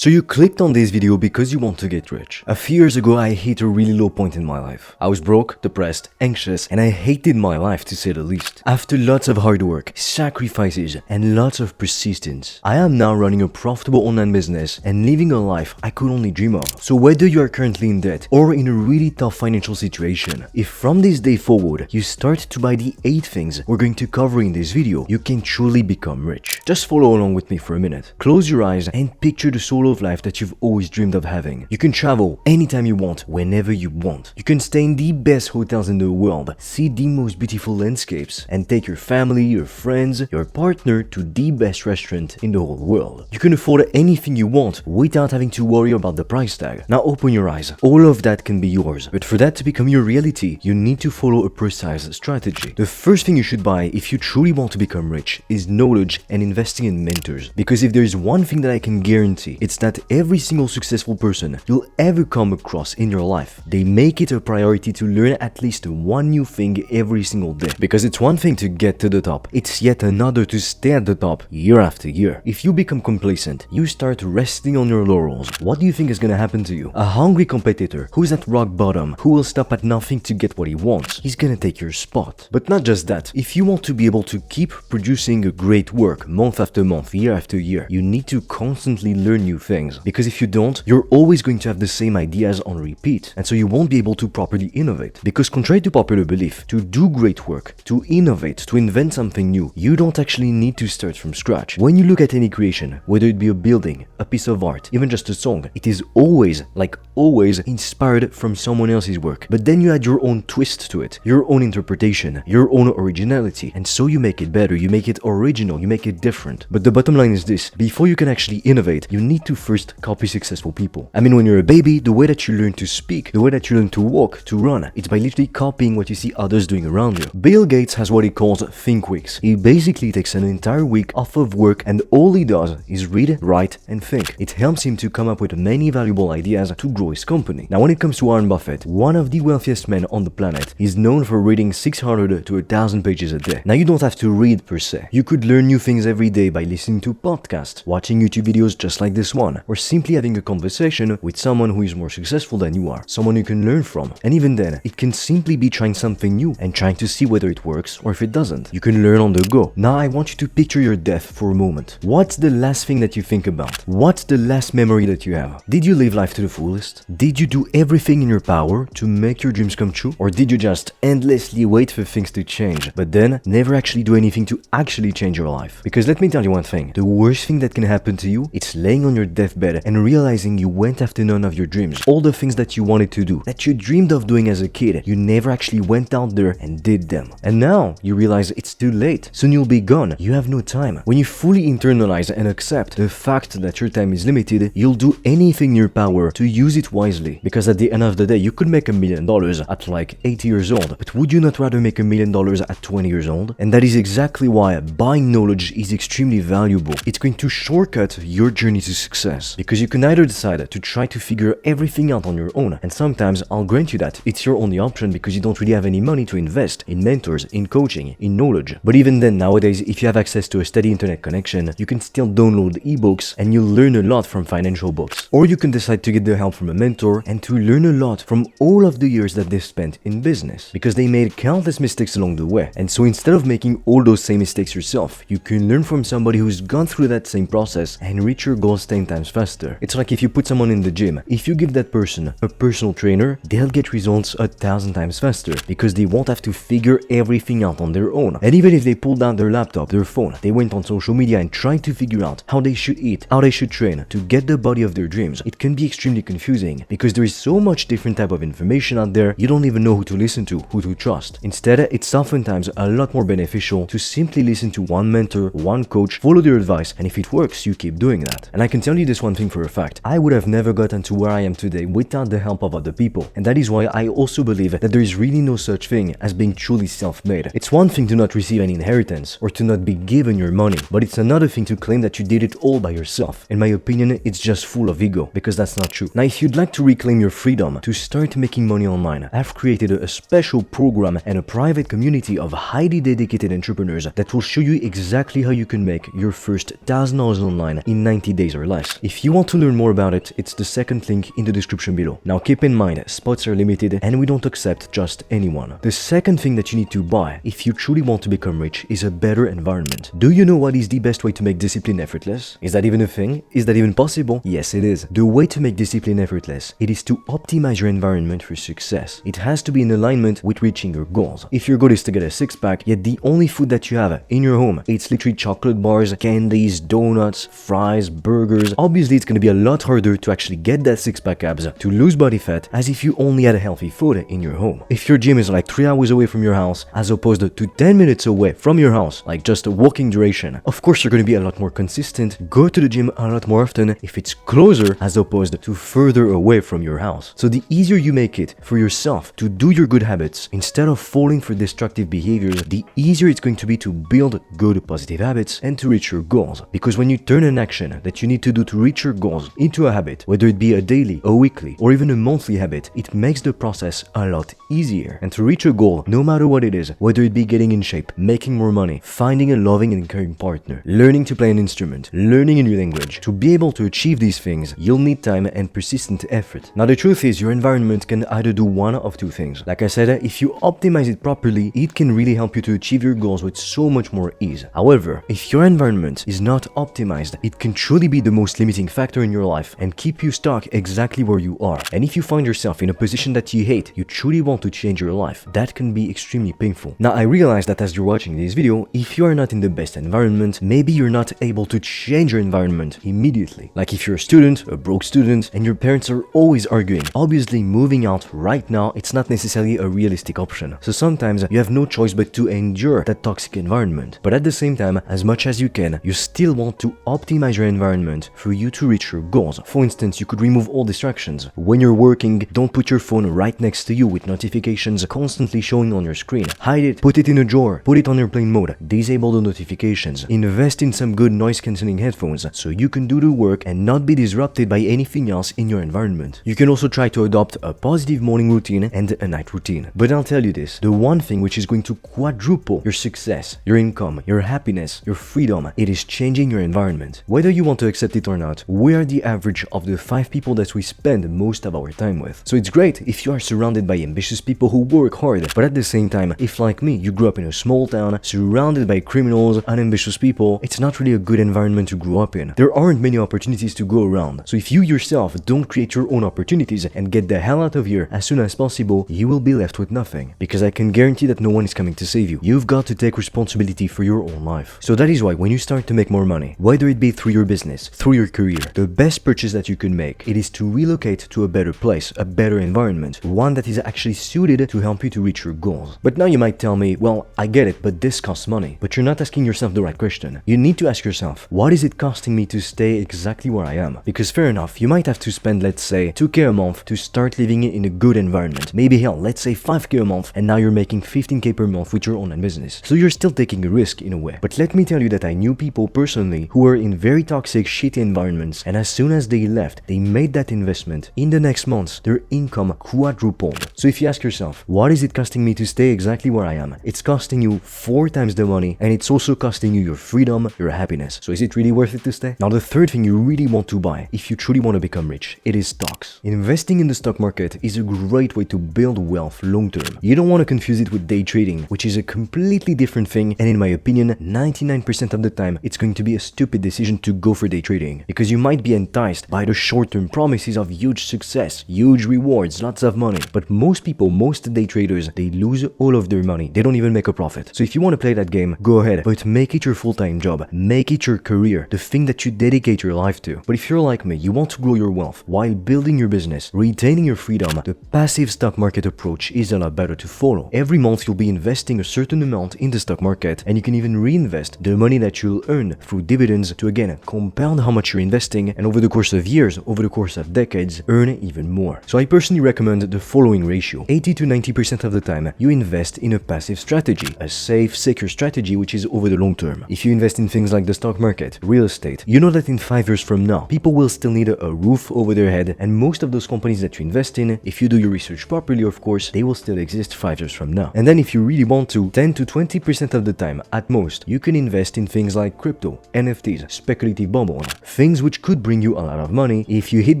So you clicked on this video because you want to get rich. A few years ago, I hit a really low point in my life. I was broke, depressed, anxious, and I hated my life to say the least. After lots of hard work, sacrifices, and lots of persistence, I am now running a profitable online business and living a life I could only dream of. So whether you are currently in debt or in a really tough financial situation, if from this day forward you start to buy the 8 things we're going to cover in this video, you can truly become rich. Just follow along with me for a minute. Close your eyes and picture the solo of life that you've always dreamed of having. You can travel anytime you want, whenever you want. You can stay in the best hotels in the world, see the most beautiful landscapes, and take your family, your friends, your partner to the best restaurant in the whole world. You can afford anything you want without having to worry about the price tag. Now open your eyes. All of that can be yours, but for that to become your reality, you need to follow a precise strategy. The first thing you should buy if you truly want to become rich is knowledge and investing in mentors. Because if there is one thing that I can guarantee, it's that every single successful person you'll ever come across in your life, they make it a priority to learn at least one new thing every single day. Because it's one thing to get to the top, it's yet another to stay at the top year after year. If you become complacent, you start resting on your laurels, what do you think is gonna happen to you? A hungry competitor who's at rock bottom, who will stop at nothing to get what he wants, he's gonna take your spot. But not just that, if you want to be able to keep producing a great work month after month, year after year, you need to constantly learn new things. Because if you don't, you're always going to have the same ideas on repeat, and so you won't be able to properly innovate. Because contrary to popular belief, to do great work, to innovate, to invent something new, you don't actually need to start from scratch. When you look at any creation, whether it be a building, a piece of art, even just a song, it is always, like always, inspired from someone else's work. But then you add your own twist to it, your own interpretation, your own originality, and so you make it better, you make it original, you make it different. But the bottom line is this: before you can actually innovate, you need to first copy successful people. I mean, when you're a baby, the way that you learn to speak, the way that you learn to walk, to run, it's by literally copying what you see others doing around you. Bill Gates has what he calls think weeks. He basically takes an entire week off of work and all he does is read, write, and think. It helps him to come up with many valuable ideas to grow his company. Now, when it comes to Warren Buffett, one of the wealthiest men on the planet, he's known for reading 600 to 1,000 pages a day. Now, you don't have to read per se. You could learn new things every day by listening to podcasts, watching YouTube videos just like this one, or simply having a conversation with someone who is more successful than you are, someone you can learn from. And even then, it can simply be trying something new and trying to see whether it works or if it doesn't. You can learn on the go. Now, I want you to picture your death for a moment. What's the last thing that you think about? What's the last memory that you have? Did you live life to the fullest? Did you do everything in your power to make your dreams come true? Or did you just endlessly wait for things to change, but then never actually do anything to actually change your life? Because let me tell you one thing, the worst thing that can happen to you, it's laying on your deathbed and realizing you went after none of your dreams. All the things that you wanted to do, that you dreamed of doing as a kid, you never actually went out there and did them. And now you realize it's too late. Soon you'll be gone. You have no time. When you fully internalize and accept the fact that your time is limited, you'll do anything in your power to use it wisely. Because at the end of the day, you could make $1 million at like 80 years old, but would you not rather make $1 million at 20 years old? And that is exactly why buying knowledge is extremely valuable. It's going to shortcut your journey to success, because you can either decide to try to figure everything out on your own, and sometimes I'll grant you that it's your only option because you don't really have any money to invest in mentors, in coaching, in knowledge. But even then, nowadays, if you have access to a steady internet connection, you can still download ebooks and you'll learn a lot from financial books. Or you can decide to get the help from a mentor and to learn a lot from all of the years that they've spent in business, because they made countless mistakes along the way. And so instead of making all those same mistakes yourself, you can learn from somebody who's gone through that same process and reach your goals 10 times faster. It's like if you put someone in the gym, if you give that person a personal trainer, they'll get results 1,000 times faster because they won't have to figure everything out on their own. And even if they pulled out their laptop, their phone, they went on social media and tried to figure out how they should eat, how they should train to get the body of their dreams, it can be extremely confusing because there is so much different type of information out there, you don't even know who to listen to, who to trust. Instead, it's oftentimes a lot more beneficial to simply listen to one mentor, one coach, follow their advice, and if it works, you keep doing that. And I can tell you this one thing for a fact, I would have never gotten to where I am today without the help of other people. And that is why I also believe that there is really no such thing as being truly self-made. It's one thing to not receive any inheritance or to not be given your money, but it's another thing to claim that you did it all by yourself. In my opinion, it's just full of ego, because that's not true. Now, if you'd like to reclaim your freedom to start making money online, I've created a special program and a private community of highly dedicated entrepreneurs that will show you exactly how you can make your first $1,000 online in 90 days or less. spots. If you want to learn more about it, it's the second link in the description below. Now keep in mind, spots are limited and we don't accept just anyone. The second thing that you need to buy if you truly want to become rich is a better environment. Do you know what is the best way to make discipline effortless? Is that even a thing? Is that even possible? Yes, it is. The way to make discipline effortless, it is to optimize your environment for success. It has to be in alignment with reaching your goals. If your goal is to get a six-pack, yet the only food that you have in your home, it's literally chocolate bars, candies, donuts, fries, burgers, obviously it's going to be a lot harder to actually get that six-pack abs, to lose body fat, as if you only had a healthy food in your home. If your gym is like 3 hours away from your house, as opposed to 10 minutes away from your house, like just a walking duration, of course you're going to be a lot more consistent, go to the gym a lot more often if it's closer as opposed to further away from your house. So the easier you make it for yourself to do your good habits instead of falling for destructive behaviors, the easier it's going to be to build good positive habits and to reach your goals. Because when you turn an action that you need to do to reach your goals into a habit, whether it be a daily, a weekly, or even a monthly habit, it makes the process a lot easier. And to reach a goal, no matter what it is, whether it be getting in shape, making more money, finding a loving and caring partner, learning to play an instrument, learning a new language, to be able to achieve these things, you'll need time and persistent effort. Now the truth is, your environment can either do one of two things. Like I said, if you optimize it properly, it can really help you to achieve your goals with so much more ease. However, if your environment is not optimized, it can truly be the most limiting factor in your life and keep you stuck exactly where you are. And if you find yourself in a position that you hate, you truly want to change your life, that can be extremely painful. Now I realize that as you're watching this video, if you are not in the best environment, maybe you're not able to change your environment immediately. Like if you're a student, a broke student, and your parents are always arguing, obviously moving out right now, it's not necessarily a realistic option. So sometimes you have no choice but to endure that toxic environment. But at the same time, as much as you can, you still want to optimize your environment for you to reach your goals. For instance, you could remove all distractions. When you're working, don't put your phone right next to you with notifications constantly showing on your screen. Hide it, put it in a drawer, put it on airplane mode, disable the notifications, invest in some good noise cancelling headphones so you can do the work and not be disrupted by anything else in your environment. You can also try to adopt a positive morning routine and a night routine. But I'll tell you this, the one thing which is going to quadruple your success, your income, your happiness, your freedom, it is changing your environment. Whether you want to accept it or not, we are the average of the 5 people that we spend most of our time with. So it's great if you are surrounded by ambitious people who work hard, but at the same time, if like me, you grew up in a small town, surrounded by criminals, unambitious people, it's not really a good environment to grow up in. There aren't many opportunities to go around. So if you yourself don't create your own opportunities and get the hell out of here as soon as possible, you will be left with nothing. Because I can guarantee that no one is coming to save you. You've got to take responsibility for your own life. So that is why when you start to make more money, whether it be through your business, through your career, the best purchase that you can make, it is to relocate to a better place, a better environment, one that is actually suited to help you to reach your goals. But now you might tell me, well, I get it, but this costs money. But you're not asking yourself the right question. You need to ask yourself, what is it costing me to stay exactly where I am? Because fair enough, you might have to spend, let's say, 2k a month to start living in a good environment. Maybe hell, let's say 5k a month, and now you're making 15k per month with your online business. So you're still taking a risk in a way. But let me tell you that I knew people personally who were in very toxic, shitty environments, and as soon as they left, they made that investment. In the next months, their income quadrupled. So if you ask yourself, what is it costing me to stay exactly where I am? It's costing you 4 times the money, and it's also costing you your freedom, your happiness. So is it really worth it to stay? Now the third thing you really want to buy if you truly want to become rich, it is stocks. Investing in the stock market is a great way to build wealth long term. You don't want to confuse it with day trading, which is a completely different thing, and in my opinion, 99% of the time, it's going to be a stupid decision to go for day trading, because you might be enticed by the short-term promises of huge success, huge rewards, lots of money. But most people, most day traders, they lose all of their money. They don't even make a profit. So if you want to play that game, go ahead, but make it your full-time job. Make it your career, the thing that you dedicate your life to. But if you're like me, you want to grow your wealth while building your business, retaining your freedom, the passive stock market approach is a lot better to follow. Every month you'll be investing a certain amount in the stock market, and you can even reinvest the money that you'll earn through dividends to again compound how much you're investing, and over the course of years, over the course of decades, earn even more. So I personally recommend the following ratio. 80 to 90% of the time you invest in a passive strategy, a safe, secure strategy which is over the long term. If you invest in things like the stock market, real estate, you know that in 5 years from now, people will still need a roof over their head, and most of those companies that you invest in, if you do your research properly, of course, they will still exist 5 years from now. And then if you really want to, 10 to 20% of the time, at most, you can invest in things like crypto, NFTs, speculative bubbles, things which could bring you a lot of money if you hit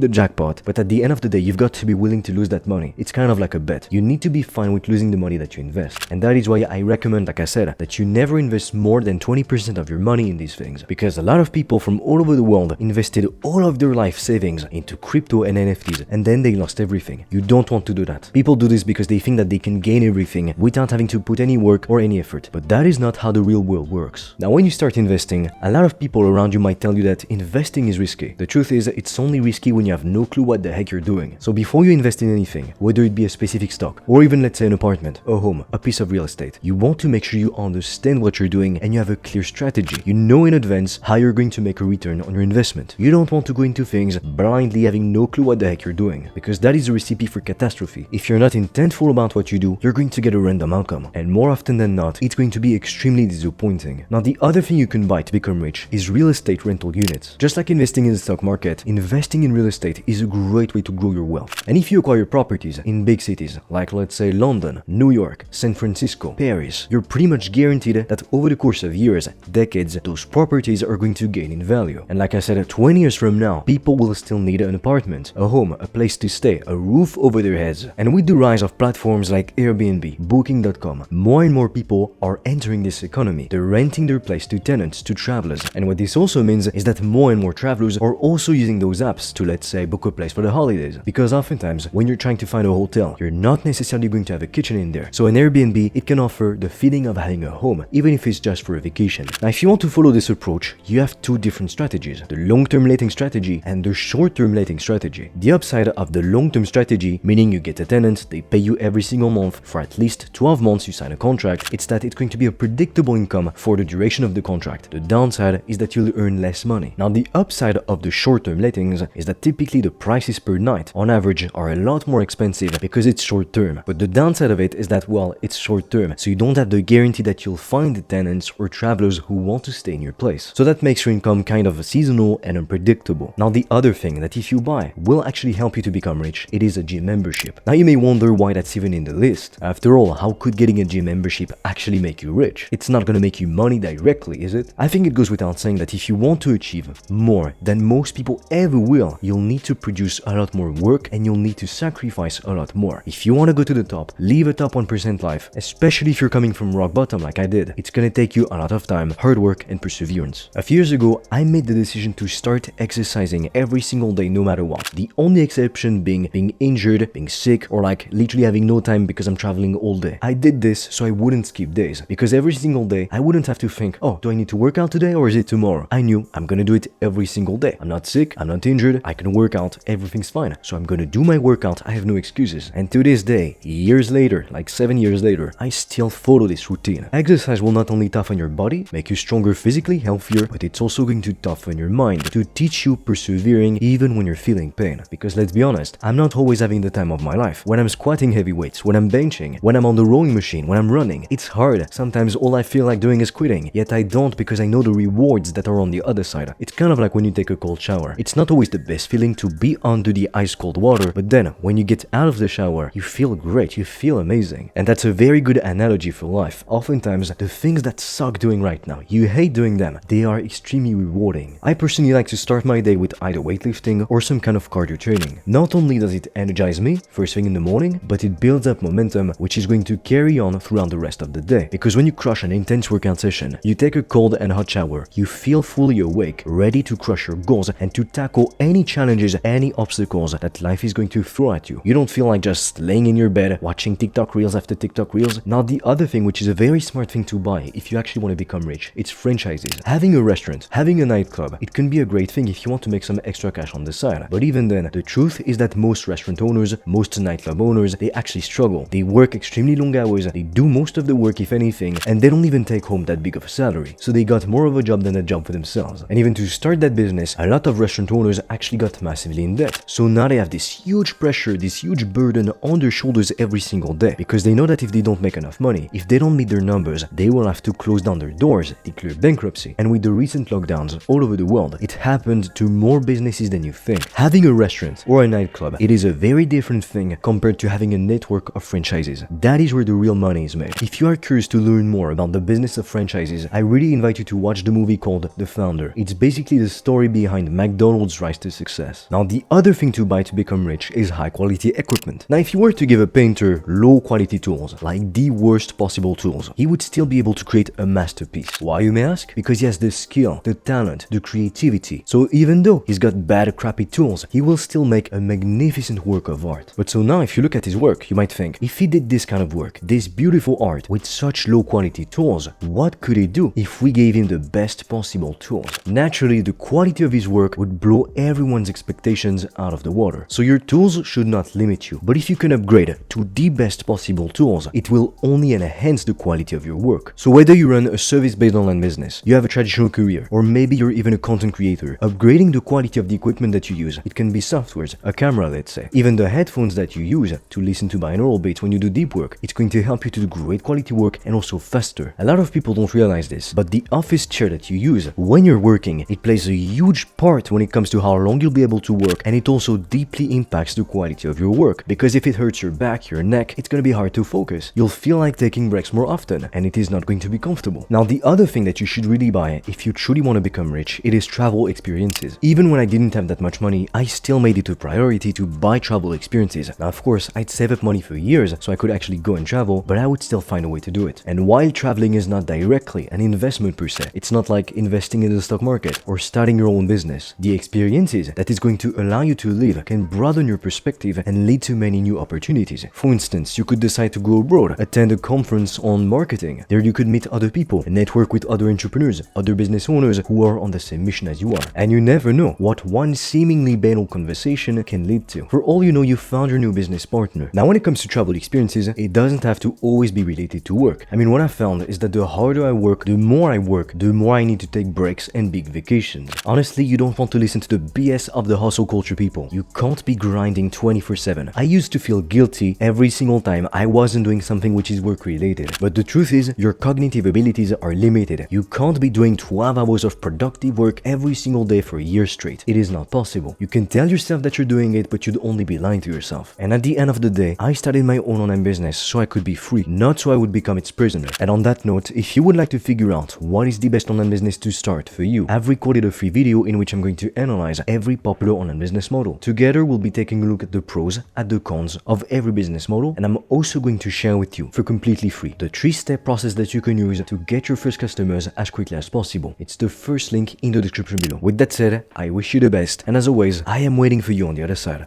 the jackpot, but at the end of the day, you've got to be willing to lose that money. It's kind of like a bet. You need to be fine with losing the money that you invest. And that is why I recommend, like I said, that you never invest more than 20% of your money in these things. Because a lot of people from all over the world invested all of their life savings into crypto and NFTs, and then they lost everything. You don't want to do that. People do this because they think that they can gain everything without having to put any work or any effort. But that is not how the real world works. Now, when you start investing, a lot of people around you might tell you that investing is risky. The truth is, it's only risky when you have no clue what the heck you're doing. So before you invest in anything, whether it be a specific stock, or even let's say an apartment, a home, a piece of real estate, you want to make sure you understand what you're doing and you have a clear strategy. You know in advance how you're going to make a return on your investment. You don't want to go into things blindly having no clue what the heck you're doing, because that is a recipe for catastrophe. If you're not intentful about what you do, you're going to get a random outcome, and more often than not, it's going to be extremely disappointing. Now, the other thing you can buy to become rich is real estate rental units. Just like investing in the stock market, investing in real estate is a great way to grow your wealth. And if you acquire properties in big cities, like let's say London, New York, San Francisco, Paris, you're pretty much guaranteed that over the course of years, decades, those properties are going to gain in value. And like I said, 20 years from now, people will still need an apartment, a home, a place to stay, a roof over their heads. And with the rise of platforms like Airbnb, Booking.com, more and more people are entering this economy. They're renting their place to tenants, to travelers. And what this also means is that more and more travelers are also using those apps to, let's say, book a place for the holidays. Because oftentimes, when you're trying to find a hotel, you're not necessarily going to have a kitchen in there. So an Airbnb, it can offer the feeling of having a home, even if it's just for a vacation. Now, if you want to follow this approach, you have two different strategies: the long-term letting strategy and the short-term letting strategy. The upside of the long-term strategy, meaning you get a tenant, they pay you every single month for at least 12 months, you sign a contract, it's that it's going to be a predictable income for the duration of the contract. The downside is that you'll earn less money. Now, the upside of the short-term lettings is that typically the prices per night, on average, are a lot more expensive because it's short-term. But the downside of it is that, well, it's short-term, so you don't have the guarantee that you'll find the tenants or travelers who want to stay in your place. So that makes your income kind of seasonal and unpredictable. Now, the other thing that if you buy will actually help you to become rich, it is a gym membership. Now, you may wonder why that's even in the list. After all, how could getting a gym membership actually make you rich? It's not gonna make you money directly, is it? I think it goes without saying that if you want to achieve more than most people ever will, you'll need to produce a lot more work and you'll need to sacrifice a lot more. If you want to go to the top, live a top 1% life, especially if you're coming from rock bottom like I did, it's gonna take you a lot of time, hard work, and perseverance. A few years ago, I made the decision to start exercising every single day no matter what. The only exception being injured, being sick, or like literally having no time because I'm traveling all day. I did this so I wouldn't skip days, because every single day I wouldn't have to think, oh, do I need to work out today or is it tomorrow? I knew I'm gonna do it every single day. I'm not sick, I'm not injured, I can work out, everything's fine. So I'm gonna do my workout, I have no excuses. And to this day, years later, like 7 years later, I still follow this routine. Exercise will not only toughen your body, make you stronger physically, healthier, but it's also going to toughen your mind, to teach you persevering even when you're feeling pain. Because let's be honest, I'm not always having the time of my life. When I'm squatting heavy weights, when I'm benching, when I'm on the rowing machine, when I'm running, it's hard. Sometimes all I feel like doing is quitting, yet I don't because I know the rewards that are on the other side. It's kind of like when you take a cold shower. It's not always the best feeling to be under the ice cold water, but then when you get out of the shower, you feel great, you feel amazing. And that's a very good analogy for life. Oftentimes, the things that suck doing right now, you hate doing them, they are extremely rewarding. I personally like to start my day with either weightlifting or some kind of cardio training. Not only does it energize me first thing in the morning, but it builds up momentum, which is going to carry on throughout the rest of the day. Because when you crush an intense workout session, you take a cold and hot shower, you feel fully awake, ready to crush your goals and to tackle any challenges, any obstacles that life is going to throw at you. You don't feel like just laying in your bed, watching TikTok reels after TikTok reels. Now, the other thing, which is a very smart thing to buy if you actually want to become rich, it's franchises. Having a restaurant, having a nightclub, it can be a great thing if you want to make some extra cash on the side. But even then, the truth is that most restaurant owners, most nightclub owners, they actually struggle. They work extremely long hours, they do most of the work if anything, and they don't even take home that big of a salary. So they got more of a job than a job for themselves. And even to start that business, a lot of restaurant owners actually got massively in debt. So now they have this huge pressure, this huge burden on their shoulders every single day, because they know that if they don't make enough money, if they don't meet their numbers, they will have to close down their doors, declare bankruptcy. And with the recent lockdowns all over the world, it happened to more businesses than you think. Having a restaurant or a nightclub, it is a very different thing compared to having a network of franchises. That is where the real money is made. If you are curious to learn more about the business of franchises, I really invite you to watch the movie called The Founder. It's basically the story behind McDonald's rise to success. Now, the other thing to buy to become rich is high quality equipment. Now, if you were to give a painter low quality tools, like the worst possible tools, he would still be able to create a masterpiece. Why, you may ask? Because he has the skill, the talent, the creativity. So even though he's got bad, crappy tools, he will still make a magnificent work of art. But so now, if you look at his work, you might think, if he did this kind of work, this beautiful art with such low quality tools, what could he do if we gave him the best possible tools? Naturally, the quality of his work would blow everyone's expectations out of the water. So your tools should not limit you, but if you can upgrade to the best possible tools, it will only enhance the quality of your work. So whether you run a service-based online business, you have a traditional career, or maybe you're even a content creator, upgrading the quality of the equipment that you use, it can be softwares, a camera let's say, even the headphones that you use to listen to binaural beats when you do deep work, it's going to help you to do great quality work and also faster. A lot of people don't realize this, but the office chair that you use when you're working, it plays a huge part when it comes to how long you'll be able to work, and it also deeply impacts the quality of your work, because if it hurts your back, your neck, it's gonna be hard to focus. You'll feel like taking breaks more often, and it is not going to be comfortable. Now, the other thing that you should really buy if you truly want to become rich, it is travel experiences. Even when I didn't have that much money, I still made it a priority to buy travel experiences. Now, of course, I'd save up money for years so I could actually go and travel, but I would still find a way to do it. And while traveling is not directly an investment per se, it's not like investing in the stock market or starting your own business. The experiences that is going to allow you to live can broaden your perspective and lead to many new opportunities. For instance, you could decide to go abroad, attend a conference on marketing. There you could meet other people and network with other entrepreneurs, other business owners who are on the same mission as you are. And you never know what one seemingly banal conversation can lead to. For all you know, you found your new business partner. Now, when it comes to travel experiences, it doesn't have to always be related to work. I mean, what I found is that the harder I work, the more I need to take breaks and big vacations. Honestly, you don't want to listen to the BS of the hustle culture people. You can't be grinding 24/7. I used to feel guilty every single time I wasn't doing something which is work related. But the truth is, your cognitive abilities are limited. You can't be doing 12 hours of productive work every single day for a year straight. It is not possible. You can tell yourself that you're doing it, but you'd only be lying to yourself. And at the end of the day, I started my own online business so I could be free, not so I would become its prisoner. And on that note, if you would like to figure out what is the best online business to start for you, I've recorded a free video in which I'm going to analyze every popular online business model. Together, we'll be taking a look at the pros, at the cons of every business model, and I'm also going to share with you for completely free the 3-step process that you can use to get your first customers as quickly as possible. It's the first link in the description below. With that said, I wish you the best, and as always, I am waiting for you on the other side.